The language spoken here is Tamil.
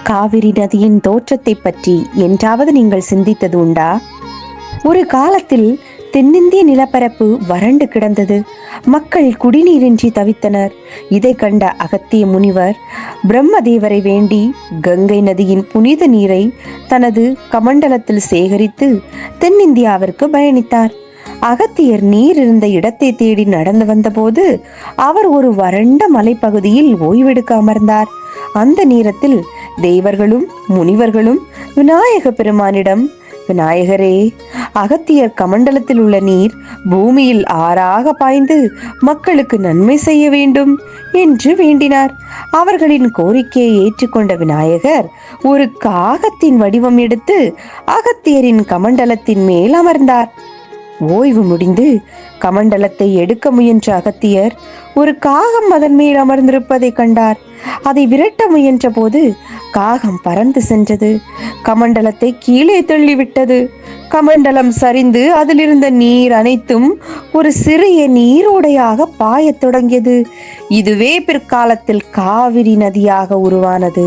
காவிரி நதியின் தோற்றத்தை பற்றி என்றாவது நீங்கள் சிந்தித்தது உண்டா? ஒரு காலத்தில் தென்னிந்திய நிலப்பரப்பு வறண்டு கிடந்தது. மக்கள் குடிநீரின்றி தவித்தனர். இதை கண்ட அகத்திய முனிவர் பிரம்மதேவரை வேண்டி கங்கை நதியின் புனித நீரை தனது கமண்டலத்தில் சேகரித்து தென்னிந்தியாவிற்கு பயணித்தார். அகத்தியர் நீர் இருந்த இடத்தை தேடி நடந்து வந்தபோது அவர் ஒரு வறண்ட மலைப்பகுதியில் ஓய்வெடுக்க அமர்ந்தார். அந்த நேரத்தில் தேவர்களும் முனிவர்களும் விநாயக பெருமானிடம், விநாயகரே, அகத்தியர் கமண்டலத்தில் உள்ள நீர் பூமியில் ஆறாக பாய்ந்து மக்களுக்கு நன்மை செய்ய வேண்டும் என்று வேண்டினார். அவர்களின் கோரிக்கையை ஏற்றுக்கொண்ட விநாயகர் ஒரு காகத்தின் வடிவம் எடுத்து அகத்தியரின் கமண்டலத்தின் மேல் அமர்ந்தார். ஓய்வு முடிந்து கமண்டலத்தை எடுக்க முயன்ற அகத்தியர் ஒரு காகம் அதன் மேல் அமர்ந்திருப்பதை கண்டார். அதை விரட்ட முயன்ற போது காகம் பறந்து சென்றது. கமண்டலத்தை கீழே தள்ளிவிட்டது. கமண்டலம் சரிந்து அதிலிருந்த நீர் அனைத்தும் ஒரு சிறிய நீரோடையாக பாயத் தொடங்கியது. இதுவே பிற்காலத்தில் காவிரி நதியாக உருவானது.